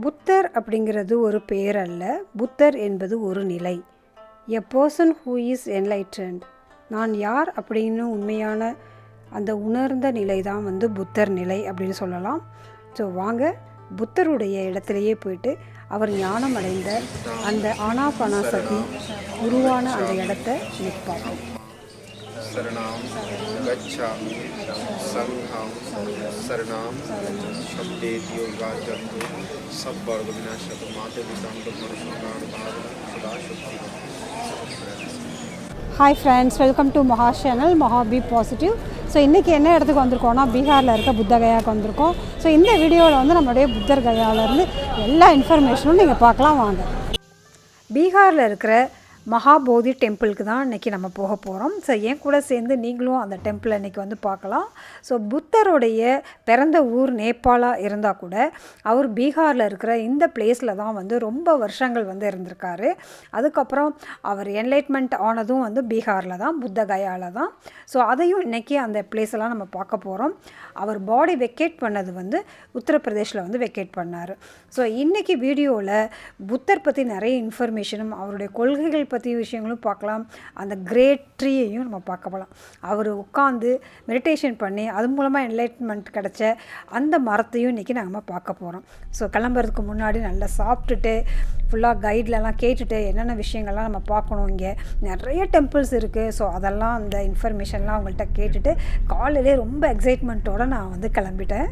புத்தர் அப்படிங்கிறது ஒரு பெயர் அல்ல. புத்தர் என்பது ஒரு நிலை. A person who is enlightened. நான் யார் அப்படின்னு உண்மையான அந்த உணர்ந்த நிலை தான் புத்தர் நிலை அப்படின்னு சொல்லலாம். ஸோ வாங்க புத்தருடைய இடத்துலையே போயிட்டு அவர் ஞானம் அடைந்த அந்த ஆனாபானசதி உருவான அந்த இடத்த நிற்பாங்க. சரணாம் கச்சாமி சங்கம் சரணாம் சப்தேத்யோ காஜந்து சப்பர்க விநாசக மாதவிதாம் பரசுராண பாவன சதா சக்தி. Hi friends, welcome to Maha channel Maha be positive. So இன்றைக்கி என்ன இடத்துக்கு வந்திருக்கோம்னா பீகாரில் இருக்க புத்த கயாவுக்கு வந்திருக்கோம். ஸோ இந்த வீடியோவில் நம்மளுடைய புத்தர் கயாவிலேருந்து எல்லா இன்ஃபர்மேஷனும் நீங்கள் பார்க்கலாம் வாங்க. பீகாரில் இருக்கிற மகாபோதி டெம்பிளுக்கு தான் இன்றைக்கி நம்ம போக போகிறோம். ஸோ என் கூட சேர்ந்து நீங்களும் அந்த டெம்பிளை இன்றைக்கி பார்க்கலாம். ஸோ புத்தருடைய பிறந்த ஊர் நேபாளாக இருந்தால் கூட அவர் பீகாரில் இருக்கிற இந்த பிளேஸில் தான் ரொம்ப வருஷங்கள் இருந்திருக்காரு. அதுக்கப்புறம் அவர் என்லைட்மெண்ட் ஆனதும் பீகாரில் தான், புத்த கயாவில் தான். ஸோ அதையும் இன்றைக்கி அந்த பிளேஸெல்லாம் நம்ம பார்க்க போகிறோம். அவர் பாடி வெக்கேட் பண்ணது உத்தரப்பிரதேஷில் வெக்கேட் பண்ணார். ஸோ இன்றைக்கி வீடியோவில் புத்தர் பற்றி நிறைய இன்ஃபர்மேஷனும் அவருடைய கொள்கைகள் பற்றி விஷயங்களும் பார்க்கலாம். அந்த கிரேட் ட்ரீயையும் நம்ம பார்க்க போகலாம். அவர் உட்காந்து மெடிடேஷன் பண்ணி அது மூலமாக என்லைட்மெண்ட் கிடச்ச அந்த மரத்தையும் இன்றைக்கி நம்ம பார்க்க போகிறோம். ஸோ கிளம்புறதுக்கு முன்னாடி நல்லா சாப்பிட்டுட்டு ஃபுல்லாக கைட்லலாம் கேட்டுட்டு என்னென்ன விஷயங்கள்லாம் நம்ம பார்க்கணும். இங்கே நிறைய டெம்பிள்ஸ் இருக்குது. ஸோ அதெல்லாம் அந்த இன்ஃபர்மேஷன்லாம் அவங்கள்ட்ட கேட்டுட்டு காலையிலே ரொம்ப எக்ஸைட்மெண்ட்டோடு நான் கிளம்பிட்டேன்.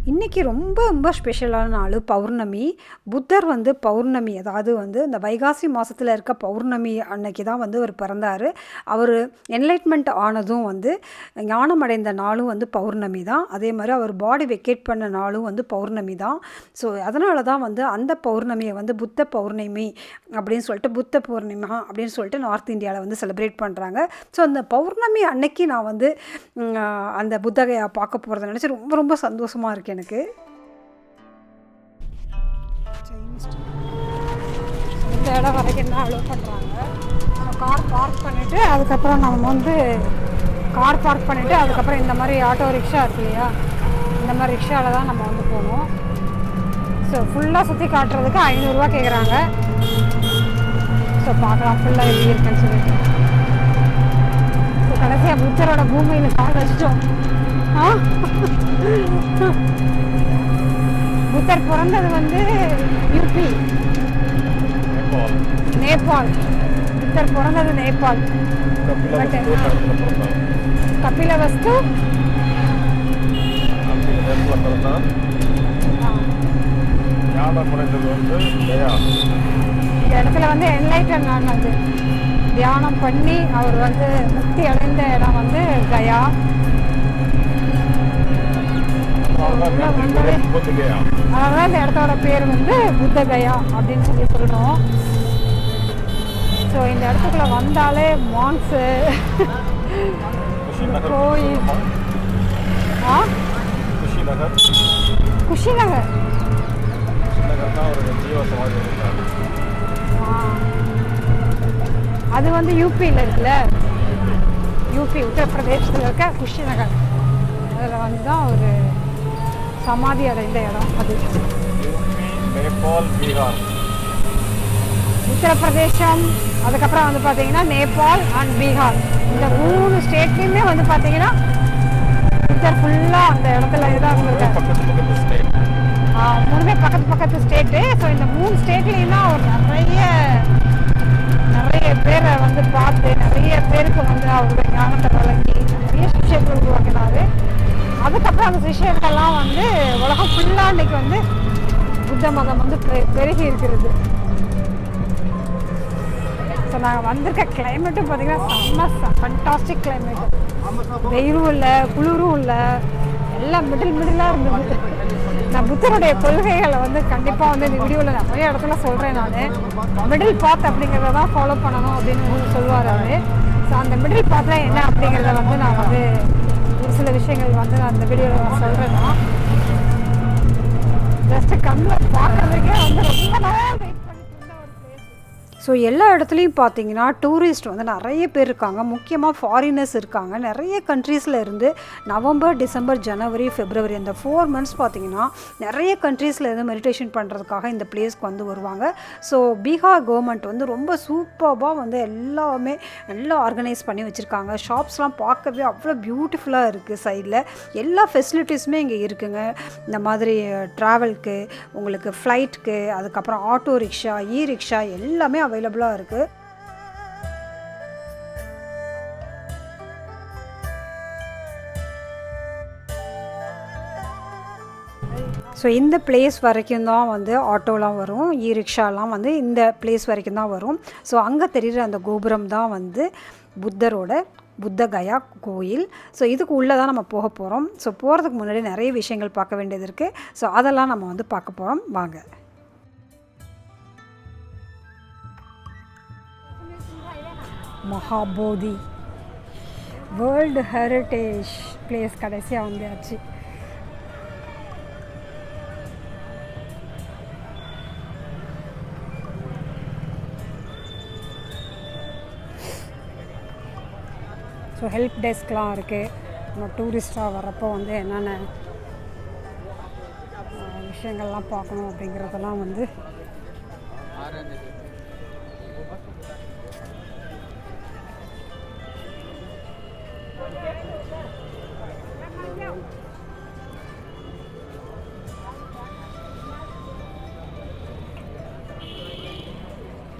இன்றைக்கி ரொம்ப ரொம்ப ஸ்பெஷலான நாள் பௌர்ணமி. புத்தர் பௌர்ணமி, அதாவது இந்த வைகாசி மாதத்தில் இருக்க பௌர்ணமி அன்னைக்கு தான் அவர் பிறந்தார். அவர் என்லைட்மெண்ட் ஆனதும் ஞானம் அடைந்த நாளும் பௌர்ணமி தான். அதே மாதிரி அவர் பாடி வெக்கேட் பண்ண நாளும் பௌர்ணமி தான். ஸோ அதனால தான் அந்த பௌர்ணமியை புத்த பௌர்ணமி அப்படின்னு சொல்லிட்டு, புத்த பௌர்ணிமா அப்படின்னு சொல்லிட்டு நார்த் இந்தியாவில் செலிப்ரேட் பண்ணுறாங்க. ஸோ அந்த பௌர்ணமி அன்னைக்கு நான் அந்த புத்தகையா பார்க்க போகிறத நினச்சி ரொம்ப ரொம்ப சந்தோஷமாக இருக்குது எனக்கு. இந்த இடம் வரைக்கும் என்ன அலோவ் பண்ணுறாங்க. நம்ம கார் பார்க் பண்ணிவிட்டு அதுக்கப்புறம் அதுக்கப்புறம் இந்த மாதிரி ஆட்டோ ரிக்ஷா இருக்கு இல்லையா, இந்த மாதிரி ரிக்ஷாவில் தான் நம்ம போகணும். ஸோ ஃபுல்லாக சுற்றி காட்டுறதுக்கு 500 ரூபா கேட்குறாங்க. ஸோ பார்க்கலாம் ஃபுல்லாக எப்படி இருக்குன்னு சொல்லிட்டு. ஸோ கடைசியாக புத்தரோட பூமியில் கால் வச்சிட்டோம். புத்தர் பிறந்தது யூபி, நேபாள். புத்தர் பிறந்தது நேபாள். கபிலவஸ்து இந்த இடத்துல என்லைட்டன் ஆனது, தியானம் பண்ணி அவர் முக்தி அடைந்த இடம் கயா. அதனால இந்த இடத்தோட பேர் புத்த கயா அப்படின்னு சொல்கிறோம். ஸோ இந்த இடத்துக்குள்ள வந்தாலே மான்ஸு, கோயில், குஷிநகர், அது யூபியில் இருக்குல்ல, யூபி உத்தரப்பிரதேசத்தில் இருக்க குஷிநகர். அதில் தான் ஒரு சமாதி அடைந்த இடம். அது நேபாள், பீகார், உத்தரப்பிரதேசம், அதுக்கப்புறம் பார்த்தீங்கன்னா நேபாள் அண்ட் பீகார். இந்த 3 ஸ்டேட்லேயுமே பார்த்தீங்கன்னா புத்தர் ஃபுல்லாக அந்த இடத்துல இதாக இருக்காரு. மூணுமே பக்கத்து ஸ்டேட்டு. ஸோ இந்த 3 ஸ்டேட்லேயும் தான் அவர் நிறைய பேரை பார்த்து நிறைய பேருக்கு அவருடைய ஞானத்தை வழங்கி நிறைய சிஷ்யர்கள் உருவாக்கினார். அதுக்கப்புறம் அந்த சிஷ்யர்கள்லாம் உலகம் ஃபுல்லாக இன்றைக்கி புத்த மதம் பெருகி இருக்கிறது. ஸோ நாங்கள் வந்திருக்க கிளைமேட்டும் பார்த்திங்கன்னா செம்ம ஃபண்டாஸ்டிக் கிளைமேட். வெயிலும் இல்லை, குளிரும் இல்லை, எல்லாம் மிடிலாக இருந்தது. நான் புத்தருடைய கொள்கைகளை கண்டிப்பாக இந்த வீடியோவில் நிறைய இடத்துல சொல்கிறேன். நான் மிடில் பாத் அப்படிங்கிறத தான் ஃபாலோ பண்ணணும் அப்படின்னு சொல்லுவார் அவர். ஸோ அந்த மிடில் பாத்தில் என்ன அப்படிங்கிறத நான் ஒரு சில விஷயங்கள் நான் அந்த வீடியோவில் நான் சொல்கிறேன்னா, ஜஸ்ட்டு கண்ணில் பார்க்குறதுக்கே ரொம்ப நாள் வெயிட் பண்ணிட்டு இருந்த ஒரு பிளேஸ். ஸோ எல்லா இடத்துலையும் பார்த்தீங்கன்னா டூரிஸ்ட் வந்து நிறைய பேர் இருக்காங்க, முக்கியமாக ஃபாரினர்ஸ் இருக்காங்க. நிறைய கண்ட்ரீஸில் இருந்து நவம்பர், டிசம்பர், ஜனவரி, ஃபெப்ரவரி அந்த 4 months பார்த்திங்கன்னா நிறைய கண்ட்ரீஸில் இருந்து மெடிடேஷன் பண்ணுறதுக்காக இந்த பிளேஸ்க்கு வந்து வருவாங்க. ஸோ பீகார் கவர்மெண்ட் வந்து ரொம்ப சூப்பராக வந்து எல்லாமே நல்லா ஆர்கனைஸ் பண்ணி வச்சுருக்காங்க. ஷாப்ஸ்லாம் பார்க்கவே அவ்வளோ பியூட்டிஃபுல்லாக இருக்குது. சைடில் எல்லா ஃபெசிலிட்டிஸுமே இங்கே இருக்குங்க. இந்த மாதிரி ட்ராவல்க்கு, உங்களுக்கு ஃப்ளைட்டுக்கு, அதுக்கப்புறம் ஆட்டோ ரிக்ஷா, ரிக்ஷா எல்லாமே அவைலபிளாக இருக்குது. ஸோ இந்த பிளேஸ் வரைக்கும் தான் வந்து ஆட்டோலாம் வரும், ரிக்ஷாலாம் வந்து இந்த பிளேஸ் வரைக்கும் தான் வரும். ஸோ அங்கே தெரிகிற அந்த கோபுரம் தான் வந்து புத்தரோட புத்தகயா கோயில். ஸோ இதுக்கு உள்ளே தான் நம்ம போக போகிறோம். ஸோ போகிறதுக்கு முன்னாடி நிறைய விஷயங்கள் பார்க்க வேண்டியது இருக்குது. ஸோ அதெல்லாம் நம்ம வந்து பார்க்க போகிறோம். வாங்க. மகாபோதி வேர்ல்டு ஹெரிட்டேஜ் பிளேஸ் கடைசியாக வந்தாச்சு. ஸோ ஹெல்ப் டெஸ்க்லாம் இருக்குது. நம்ம டூரிஸ்ட்டாக வரப்போ வந்து என்னென்ன விஷயங்கள்லாம் பார்க்கணும் அப்படிங்கிறதெல்லாம் வந்து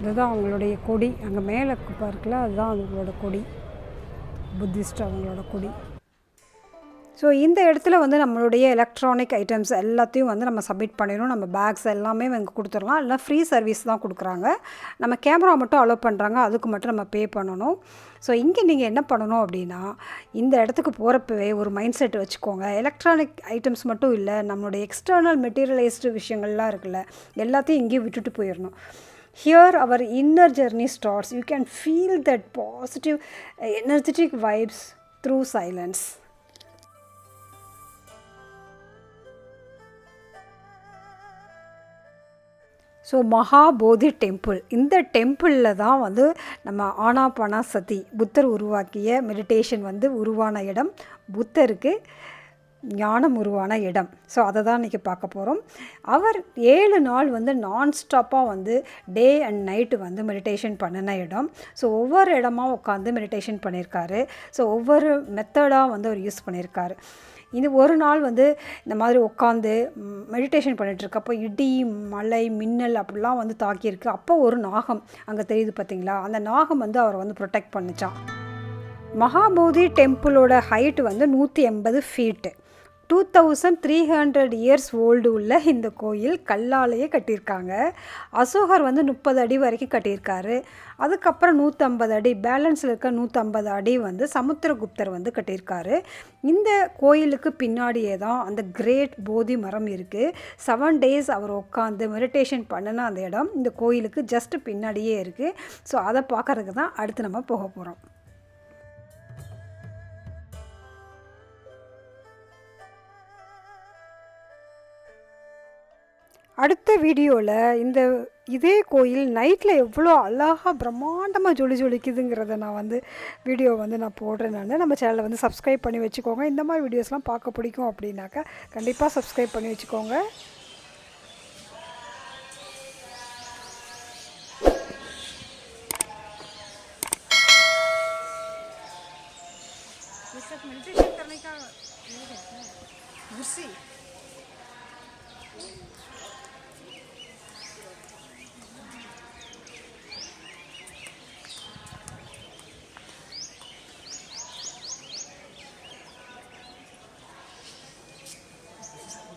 இதுதான் அவங்களுடைய கொடி. அங்கே மேலே இருக்குல்ல, அதுதான் அவங்களோட கொடி, புத்திஸ்ட் அவங்களோட கொடி. ஸோ இந்த இடத்துல வந்து நம்மளுடைய எலக்ட்ரானிக் ஐட்டம்ஸ் எல்லாத்தையும் வந்து நம்ம சப்மிட் பண்ணிடணும். நம்ம பேக்ஸ் எல்லாமே இங்கே கொடுத்துடலாம். இல்லை ஃப்ரீ சர்வீஸ் தான் கொடுக்குறாங்க. நம்ம கேமரா மட்டும் அலோவ் பண்ணுறாங்க, அதுக்கு மட்டும் நம்ம பே பண்ணணும். ஸோ இங்கே நீங்கள் என்ன பண்ணணும் அப்படின்னா, இந்த இடத்துக்கு போகிறப்பவே ஒரு மைண்ட் செட் வச்சுக்கோங்க. எலக்ட்ரானிக் ஐட்டம்ஸ் மட்டும் இல்லை, நம்மளுடைய எக்ஸ்டர்னல் மெட்டீரியலைஸ்டு விஷயங்கள்லாம் இருக்குல்ல, எல்லாத்தையும் இங்கேயும் விட்டுட்டு போயிடணும். Here our inner journey starts. You can feel that positive energetic vibes through silence. So Mahabodhi temple, இந்த டெம்பிளில் தான் வந்து நம்ம ஆனாபானசதி புத்தர் உருவாக்கிய மெடிடேஷன் வந்து உருவான இடம், புத்தருக்கு ஞானம் உருவான இடம். ஸோ அதை தான் இன்றைக்கி பார்க்க போகிறோம். அவர் 7 நாள் வந்து நான்ஸ்டாப்பாக வந்து டே அண்ட் நைட்டு வந்து மெடிடேஷன் பண்ணின இடம். ஸோ ஒவ்வொரு இடமா உட்காந்து மெடிடேஷன் பண்ணியிருக்காரு. ஸோ ஒவ்வொரு மெத்தடாக வந்து அவர் யூஸ் பண்ணியிருக்காரு. இது ஒரு நாள் வந்து இந்த மாதிரி உட்காந்து மெடிடேஷன் பண்ணிகிட்ருக்கப்போ இடி, மழை, மின்னல் அப்படிலாம் வந்து தாக்கியிருக்கு. அப்போ ஒரு நாகம் அங்கே தெரியுது பார்த்திங்களா, அந்த நாகம் வந்து அவரை வந்து ப்ரொடெக்ட் பண்ணிச்சான். மகாபோதி டெம்பிளோட ஹைட்டு வந்து 180 ஃபீட்டு. 2300 இயர்ஸ் ஓல்டு உள்ள இந்த கோயில் கல்லாலேயே கட்டியிருக்காங்க. அசோகர் வந்து 30 அடி வரைக்கும் கட்டியிருக்காரு. அதுக்கப்புறம் 150 அடி, பேலன்ஸில் இருக்க 150 அடி வந்து சமுத்திரகுப்தர் வந்து கட்டியிருக்காரு. இந்த கோயிலுக்கு பின்னாடியே தான் அந்த கிரேட் போதி மரம் இருக்குது. 7 days அவர் உட்காந்து மெடிடேஷன் பண்ணின அந்த இடம் இந்த கோயிலுக்கு ஜஸ்ட் பின்னாடியே இருக்குது. ஸோ அதை பார்க்குறதுக்கு தான் அடுத்து நம்ம போக போகிறோம். அடுத்த வீடியோவில் இதே கோயில் நைட்டில் எவ்வளோ அழகாக பிரம்மாண்டமாக ஜொலிக்குதுங்கிறத நான் வந்து வீடியோ வந்து நான் போடுறேன். நம்ம சேனலை வந்து சப்ஸ்கிரைப் பண்ணி வச்சுக்கோங்க. இந்த மாதிரி வீடியோஸ்லாம் பார்க்க பிடிக்கும் அப்படின்னாக்கா கண்டிப்பாக சப்ஸ்கிரைப் பண்ணி வச்சுக்கோங்க.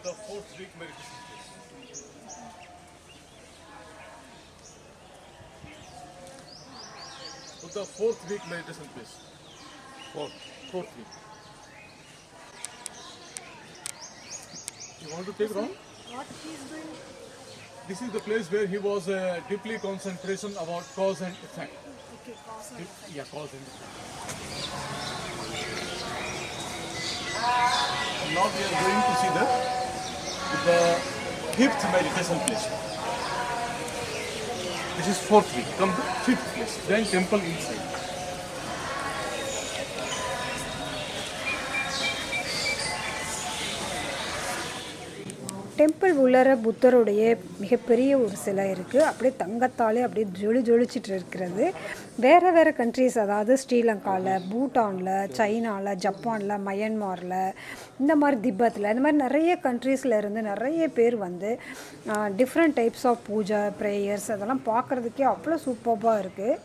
The fourth week meditation place. The fourth week meditation place. Fourth week. You want to take wrong? What he is doing? This is the place where he was deeply concentration about cause and effect. Okay, cause and effect. Yeah, cause and effect. Now we are going to see the fifth meditation place. This is fourth week. Come to fifth place. Then temple inside. Temple உள்ளர புத்தருடைய மிகப்பெரிய ஒரு சிலை இருக்குது. அப்படியே தங்கத்தாலே அப்படியே ஜொலிச்சிட்டு இருக்கிறது. வேறு வேறு கண்ட்ரீஸ், அதாவது ஸ்ரீலங்காவில், பூட்டானில், சைனாவில், ஜப்பானில், மயன்மாரில், இந்த மாதிரி திபெத்தில், இந்த மாதிரி நிறைய கண்ட்ரீஸில் இருந்து நிறைய பேர் வந்து டிஃப்ரெண்ட் டைப்ஸ் ஆஃப் பூஜை, ப்ரேயர்ஸ் அதெல்லாம் பார்க்குறதுக்கே அவ்வளோ சூப்பராக இருக்குது.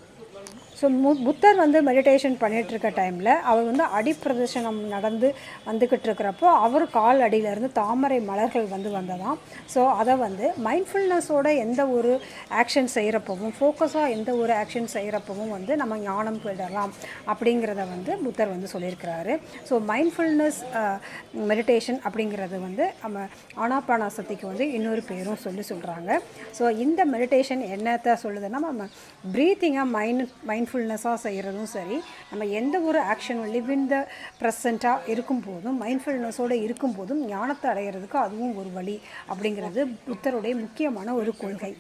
ஸோ புத்தர் வந்து மெடிடேஷன் பண்ணிகிட்ருக்க டைமில் அவர் வந்து அடிப்பிரதர்சனம் நடந்து வந்துக்கிட்டு இருக்கிறப்போ அவர் கால் அடியிலேருந்து தாமரை மலர்கள் வந்து வந்ததாம். ஸோ அதை வந்து மைண்ட்ஃபுல்னஸோட எந்த ஒரு ஆக்ஷன் செய்கிறப்பவும், ஃபோக்கஸாக எந்த ஒரு ஆக்ஷன் செய்கிறப்பவும் வந்து நம்ம ஞானம் பெறலாம் அப்படிங்கிறத வந்து புத்தர் வந்து சொல்லியிருக்கிறாரு. ஸோ மைண்ட்ஃபுல்னஸ் மெடிடேஷன் அப்படிங்கிறது வந்து நம்ம ஆனாபானசதிக்கு வந்து இன்னொரு பேரும் சொல்கிறாங்க. ஸோ இந்த மெடிடேஷன் என்னத்தை சொல்லுதுன்னா, நம்ம ப்ரீத்திங்கை மைண்ட்ஃபுல்னஸாக செய்கிறதும் சரி, நம்ம எந்த ஒரு ஆக்ஷன் லிவ் இன் த ப்ரெசண்ட்டாக இருக்கும்போதும், மைண்ட்ஃபுல்னஸோடு இருக்கும்போதும் ஞானத்தை அடைகிறதுக்கு அதுவும் ஒரு வழி அப்படிங்கிறது புத்தருடைய முக்கியமான ஒரு கொள்கை.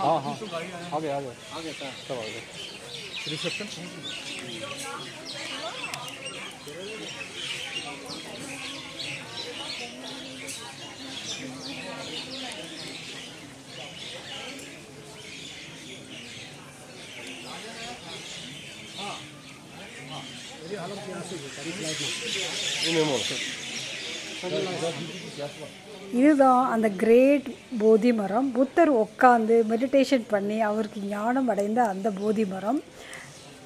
हाँ हाँ आ गया सब आ गया रिसेप्शन. இதுதான் அந்த கிரேட் போதி மரம். புத்தர் உட்காந்து மெடிடேஷன் பண்ணி அவருக்கு ஞானம் அடைந்த அந்த போதி மரம்.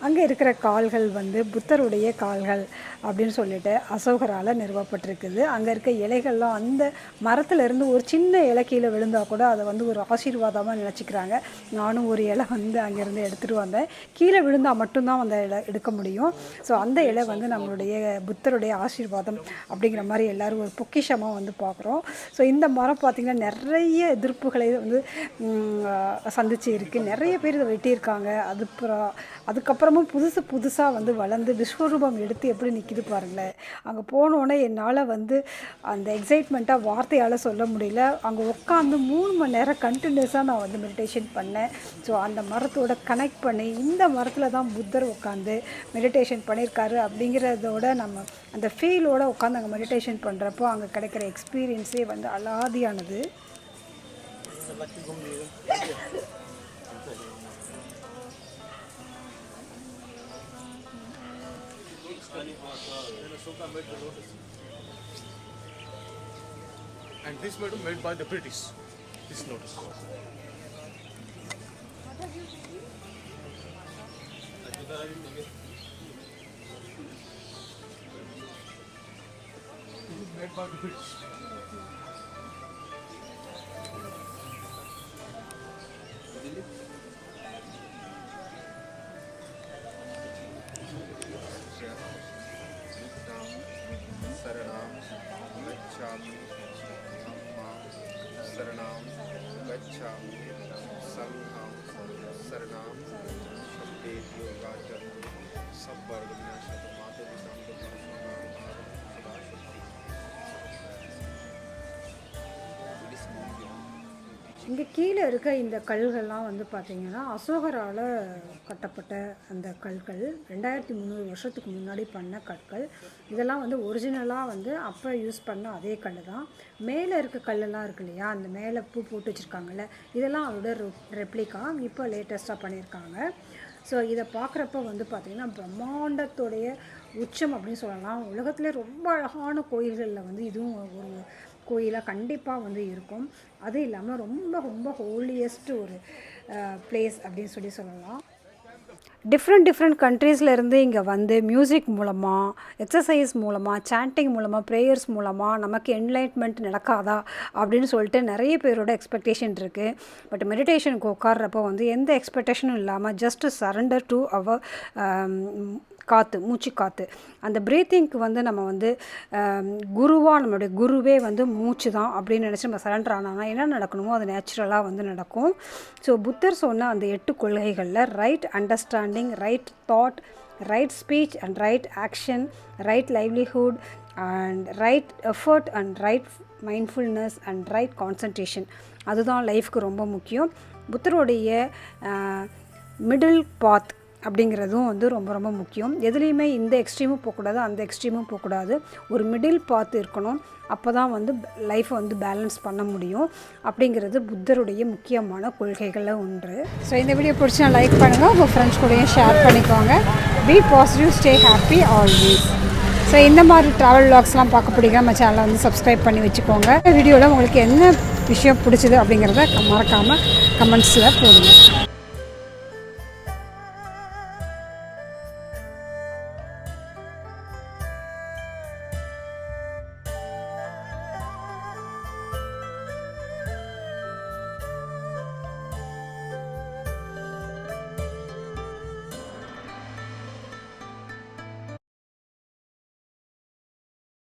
அங்கே இருக்கிற கால்கள் வந்து புத்தருடைய கால்கள் அப்படின்னு சொல்லிட்டு அசோகரால் நிறுவப்பட்டிருக்குது. அங்கே இருக்க இலைகள்லாம் அந்த மரத்துலேருந்து ஒரு சின்ன இலை கீழே விழுந்தால் கூட அதை வந்து ஒரு ஆசீர்வாதமாக நினச்சிக்கிறாங்க. நானும் ஒரு இலை வந்து அங்கேருந்து எடுத்துகிட்டு வந்தேன். கீழே விழுந்தால் மட்டும்தான் அந்த இலை எடுக்க முடியும். ஸோ அந்த இலை வந்து நம்மளுடைய புத்தருடைய ஆசீர்வாதம் அப்படிங்கிற மாதிரி எல்லோரும் ஒரு பொக்கிஷமாக வந்து பார்க்குறோம். ஸோ இந்த மரம் பார்த்திங்கன்னா நிறைய எதிர்ப்புகளை வந்து சந்திச்சு இருக்குது. நிறைய பேர் இதை வெட்டியிருக்காங்க. அதுக்கப்புறமும் புதுசாக வந்து வளர்ந்து விஸ்வரூபம் எடுத்து எப்படி நிற்கிது பாருங்களேன். அங்கே போனோடனே என்னால் வந்து அந்த எக்ஸைட்மெண்ட்டாக வார்த்தையால் சொல்ல முடியல. அங்கே உட்காந்து 3 மணி நேரம் கண்டினியூஸாக நான் வந்து மெடிடேஷன் பண்ணேன். ஸோ அந்த மரத்தோட கனெக்ட் பண்ணி, இந்த மரத்தில் தான் புத்தர் உட்காந்து மெடிடேஷன் பண்ணியிருக்காரு அப்படிங்கிறதோட நம்ம அந்த ஃபீலோடு உட்காந்து அங்கே மெடிடேஷன் பண்ணுறப்போ அங்கே கிடைக்கிற எக்ஸ்பீரியன்ஸே வந்து அலாதியானது. And this was made by the British. This lotus. This is made by the British. शरणाम गच्छामि संघं शरणाम शब्देभ्यो योगाचर सब वर्ग विनाशक माते இங்கே கீழே இருக்க இந்த கல்கள்லாம் வந்து பார்த்திங்கன்னா அசோகரால் கட்டப்பட்ட அந்த கற்கள் 2300 வருஷத்துக்கு முன்னாடி பண்ண கற்கள். இதெல்லாம் வந்து ஒரிஜினலாக வந்து அப்போ யூஸ் பண்ண அதே கல் தான். மேலே இருக்க கல்லெல்லாம் இருக்கு இல்லையா, அந்த மேலே பூ போட்டு வச்சுருக்காங்கல்ல, இதெல்லாம் அதோட ரெப்ளிகா இப்போ லேட்டஸ்ட்டாக பண்ணியிருக்காங்க. ஸோ இதை பார்க்குறப்ப வந்து பார்த்திங்கன்னா பிரம்மாண்டத்தோடைய உச்சம் அப்படின்னு சொல்லலாம். உலகத்திலே ரொம்ப அழகான கோயில்களில் வந்து இதுவும் ஒரு கோயிலாக கண்டிப்பாக வந்து இருக்கும். அது இல்லாமல் ரொம்ப ரொம்ப ஹோலியஸ்ட் ஒரு பிளேஸ் அப்படின்னு சொல்லலாம். டிஃப்ரெண்ட் கண்ட்ரீஸ்லேருந்து இங்கே வந்து மியூசிக் மூலமாக, எக்ஸசைஸ் மூலமாக, சாண்டிங் மூலமாக, ப்ரேயர்ஸ் மூலமாக நமக்கு என்லைட்மெண்ட் நடக்காதா அப்படின்னு சொல்லிட்டு நிறைய பேரோட எக்ஸ்பெக்டேஷன் இருக்குது. பட் மெடிடேஷனுக்கு உட்கார்றப்போ வந்து எந்த எக்ஸ்பெக்டேஷனும் இல்லாமல் ஜஸ்ட் சரண்டர் டு அவர் காற்று, மூச்சு காற்று. அந்த ப்ரீத்திங்க்கு வந்து நம்ம வந்து குருவாக, நம்மளுடைய குருவே வந்து மூச்சு தான் அப்படின்னு நினச்சி நம்ம சரண்டர் ஆனோம்னா என்ன நடக்கணுமோ அது நேச்சுரலாக வந்து நடக்கும். ஸோ புத்தர் சொன்ன அந்த 8 கொள்கைகளில் right understanding, right thought, right speech and right action, right livelihood and right effort and right mindfulness and right concentration, அதுதான் லைஃப்க்கு ரொம்ப முக்கியம். புத்தருடைய மிடில் பாத் அப்படிங்கிறதும் வந்து ரொம்ப ரொம்ப முக்கியம். எதுலேயுமே இந்த எக்ஸ்ட்ரீமும் போகக்கூடாது, அந்த எக்ஸ்ட்ரீமும் போகக்கூடாது, ஒரு மிடில் பாத் இருக்கணும். அப்போ தான் வந்து லைஃப்பை வந்து பேலன்ஸ் பண்ண முடியும். அப்படிங்கிறது புத்தருடைய முக்கியமான கொள்கைகளில் ஒன்று. ஸோ இந்த வீடியோ பிடிச்சா லைக் பண்ணுங்கள், உங்கள் ஃப்ரெண்ட்ஸ் கூடயும் ஷேர் பண்ணிக்கோங்க. Be positive, stay happy always. So இந்த மாதிரி ட்ராவல் விலாக்ஸ்லாம் பார்க்க பிடிக்கும் நம்ம சேனலை வந்து சப்ஸ்கிரைப் பண்ணி வச்சுக்கோங்க. வீடியோவில் உங்களுக்கு என்ன விஷயம் பிடிச்சிது அப்படிங்கிறத மறக்காமல் கமெண்ட்ஸில் போடுங்க.